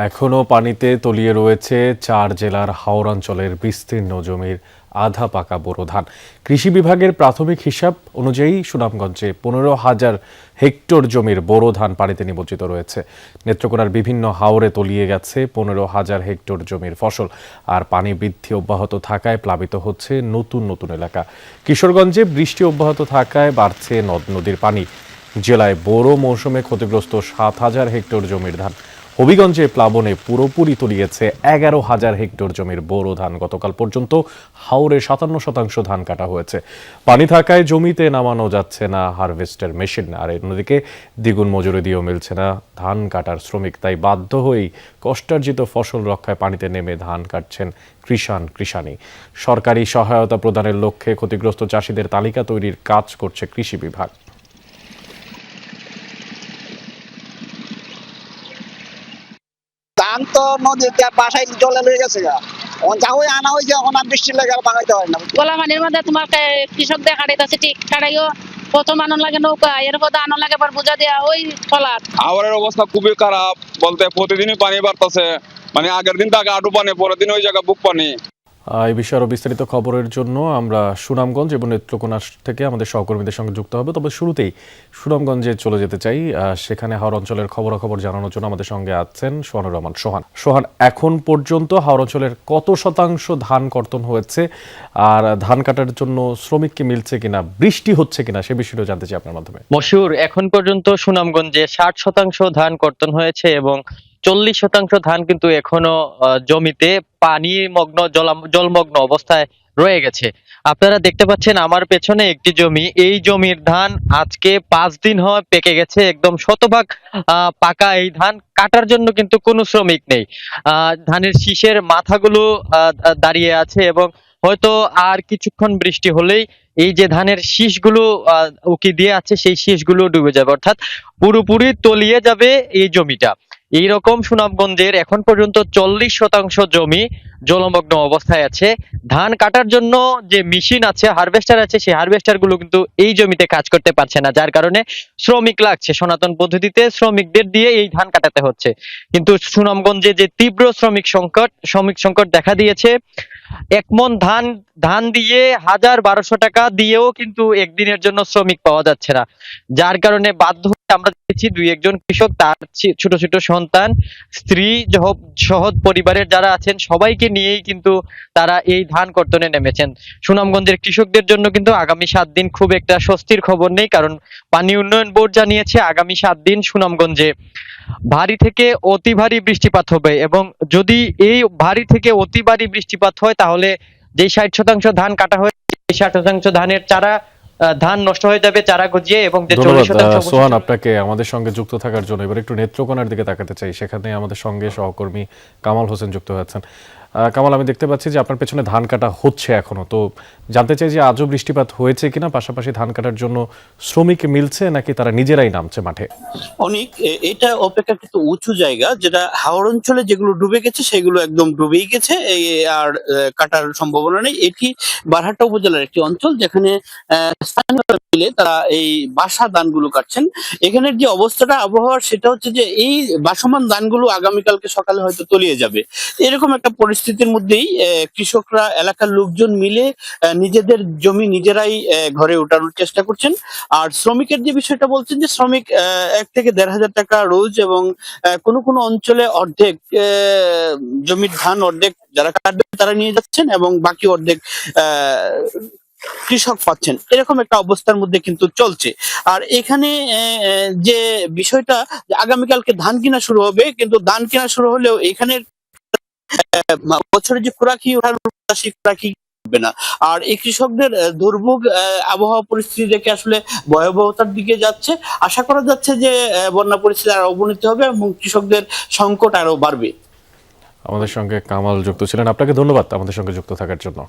এখনও পানিতে তলিয়ে রয়েছে ৪ জেলার হাওড়াঞ্চলের বিস্তীর্ণ জমির আধা পাকা বোরো ধান। কৃষি বিভাগের প্রাথমিক হিসাব অনুযায়ী সুনামগঞ্জে ১৫,০০০ হেক্টর জমির বোরো ধান পানিতে নিমজ্জিত রয়েছে। নেত্রকোনার বিভিন্ন হাওরে তলিয়ে গেছে ১৫,০০০ হেক্টর জমির ফসল। আর পানি বৃদ্ধি অব্যাহত থাকায় প্লাবিত হচ্ছে নতুন নতুন এলাকা। কিশোরগঞ্জে বৃষ্টি অব্যাহত থাকায় বাড়ছে নদ নদীর পানি। জেলায় বোরো মৌসুমে ক্ষতিগ্রস্ত ৭,০০০ হেক্টর জমির ধান। হবিগঞ্জে প্লাবনে পুরোপুরি তলিয়েছে ১১,০০০ হেক্টর জমির বোরো ধান। গতকাল পর্যন্ত হাওরে ৫৭% ধান কাটা হয়েছে। পানি থাকায় জমিতে নামানো যাচ্ছে না হারভেস্টার মেশিন। আর অন্যদিকে দ্বিগুণ মজুরি দিয়েও মিলছে না ধান কাটার শ্রমিক। তাই বাধ্য হয়েই কষ্টার্জিত ফসল রক্ষায় পানিতে নেমে ধান কাটছেন কৃষানি। সরকারি সহায়তা প্রদানের লক্ষ্যে ক্ষতিগ্রস্ত চাষিদের তালিকা তৈরির কাজ করছে কৃষি বিভাগ। ধান তো নদীতে বাসায় জলে লয়ে গেছে গা। যা ওই আনা হয়েছে এখন আর বৃষ্টির লাগে আর বাগাইতে হয় না। গোলা মানির মধ্যে তোমার কৃষকদের কাটাইতেছে ঠিক কাটাইও প্রথম আনন লাগে নৌকা, এর মধ্যে আনন লাগে আবার বোঝা দেওয়া ওই ফলাত। আবহাওয়ার অবস্থা খুবই খারাপ বলতে প্রতিদিনই পানি বাড়তেছে, মানে আগের দিন তাকে আটু পানি, পরের দিন ওই জায়গা বুক পানি। এই বিষয়ে আরও বিস্তারিত খবরের জন্য আমরা সুনামগঞ্জ এবং নেত্রকোনা থেকে আমাদের সহকর্মীদের সঙ্গে যুক্ত হবে। তবে শুরুতেই সুনামগঞ্জে চলে যেতে চাই। সেখানে হাওড় অঞ্চলের খবরাখবর জানানোর জন্য আমাদের সঙ্গে আছেন সোহানুর রহমান। সোহান, এখন পর্যন্ত হাওড় অঞ্চলের কত শতাংশ ধান কর্তন হয়েছে, আর ধান কাটার জন্য শ্রমিক কি মিলছে কিনা, বৃষ্টি হচ্ছে কিনা, সে বিষয়টা জানতে চাই আপনার মাধ্যমে। মশিউর, এখন পর্যন্ত সুনামগঞ্জে ৬০% ধান কর্তন হয়েছে এবং ৪০% ধান কিন্তু এখনো জমিতে পানি মগ্ন জলমগ্ন অবস্থায় রয়ে গেছে। আপনারা দেখতে পাচ্ছেন আমার পেছনে একটি জমি, এই জমির ধান আজকে ৫ দিন হয় পেকে গেছে, একদম শতভাগ পাকা। এই ধান কাটার জন্য কিন্তু কোনো শ্রমিক নেই। ধানের শীষের মাথাগুলো দাঁড়িয়ে আছে এবং হয়তো আর কিছুক্ষণ বৃষ্টি হলেই এই যে ধানের শীষগুলো উকি দিয়ে আছে সেই শীষগুলো ডুবে যাবে, অর্থাৎ পুরোপুরি তলিয়ে যাবে এই জমিটা। এইরকম সুনামগঞ্জের এখন পর্যন্ত ৪০% জমি জলমগ্ন অবস্থায় আছে। ধান কাটার জন্য যে মেশিন আছে, হারভেস্টার আছে, সেই হারভেস্টার গুলো কিন্তু এই জমিতে কাজ করতে পারছে না, যার কারণে শ্রমিক লাগছে। সনাতন পদ্ধতিতে শ্রমিকদের দিয়ে এই ধান কাটাতে হচ্ছে। কিন্তু সুনামগঞ্জে যে তীব্র শ্রমিক সংকট দেখা দিয়েছে, এক মন ধান দিয়ে ১,১২০০ টাকা দিয়েও কিন্তু একদিনের জন্য শ্রমিক পাওয়া যাচ্ছে না, যার কারণে বাধ্য হয়ে আমরা দেখেছি ২-১ জন কৃষক তার ছোট ছোট সন্তান, স্ত্রী সহ পরিবারের যারা আছেন সবাইকে নিয়েই কিন্তু তারা এই ধান কর্তনে নেমেছেন। সুনামগঞ্জের কৃষকদের জন্য কিন্তু আগামী ৭ দিন খুব একটা স্বস্তির খবর নেই, কারণ পানি উন্নয়ন বোর্ড জানিয়েছে আগামী ৭ দিন সুনামগঞ্জে ভারী থেকে অতি ভারী বৃষ্টিপাত হবে। এবং যদি এই ভারী থেকে অতি ভারী বৃষ্টিপাত হয় তাহলে যে ৬০% ধান কাটা হয়েছে সেই ৬০% ধানের ধান নষ্ট হয়ে যাবে চারা গজিয়ে, এবং যে ৪০% সোহান, আপনাকে আমাদের সঙ্গে যুক্ত থাকার জন্য। এবার একটু নেত্রকোনার দিকে তাকাতে চাই। সেখানে আমাদের সঙ্গে সহকর্মী কামাল হোসেন যুক্ত হয়েছেন। কামাল, আমি দেখতে পাচ্ছি যে আপনার পেছনে ধান কাটা হচ্ছে এখনো, তো জানতে চাই যে আজও বৃষ্টিপাত হয়েছে কিনা, পাশাপাশি ধান কাটার জন্য শ্রমিক মিলছে নাকি তারা নিজেরাই নামছে মাঠে? অনেক এটা অপেক্ষাকৃত উঁচু জায়গা, যেটা হাওড় অঞ্চলে যেগুলো ডুবে গেছে সেগুলো একদম ডুবেই গেছে, আর কাটার সম্ভাবনা নেই। এটি বারহাট্টা উপজেলার একটি অঞ্চল, যেখানে স্থানীয়রা মিলে তারা এই বাসা ধানগুলো কাটছেন। এখানের যে অবস্থাটা আবহাওয়ার, সেটা হচ্ছে যে এই বাসমান ধানগুলো আগামীকালকে সকালে হয়তো তলিয়ে যাবে। এরকম একটা পরিস্থিতির মধ্যেই কৃষকরা, এলাকার লোকজন মিলে নিজেদের জমি নিজেরাই ঘরে ওঠানোর চেষ্টা করছেন। আর শ্রমিকের যে বিষয়টা বলছেন, যে শ্রমিক ১ থেকে ১,৫০০ টাকা রোজ, এবং কোনো কোনো অঞ্চলে অর্ধেক জমির ধান অর্ধেক যারা কাটবে তারা নিয়ে যাচ্ছেন, এবং বাকি অর্ধেক কৃষক পাচ্ছেন। এরকম একটা অবস্থার মধ্যে কিন্তু চলছে। আর এখানে যে বিষয়টা, আগামীকালকে ধান কিনা শুরু হবে, কিন্তু ধান কিনা শুরু হলেও এখানের বছরে যে খোরাকি হবে না। আর এই কৃষকদের দুর্ভোগ আবহাওয়া পরিস্থিতি দেখে আসলে ভয়াবহতার দিকে যাচ্ছে। আশা করা যাচ্ছে যে বন্যা পরিস্থিতি আরো অবনতি হবে এবং কৃষকদের সংকট আরো বাড়বে। আমাদের সঙ্গে কামাল যুক্ত ছিলেন, আপনাকে ধন্যবাদ আমাদের সঙ্গে যুক্ত থাকার জন্য।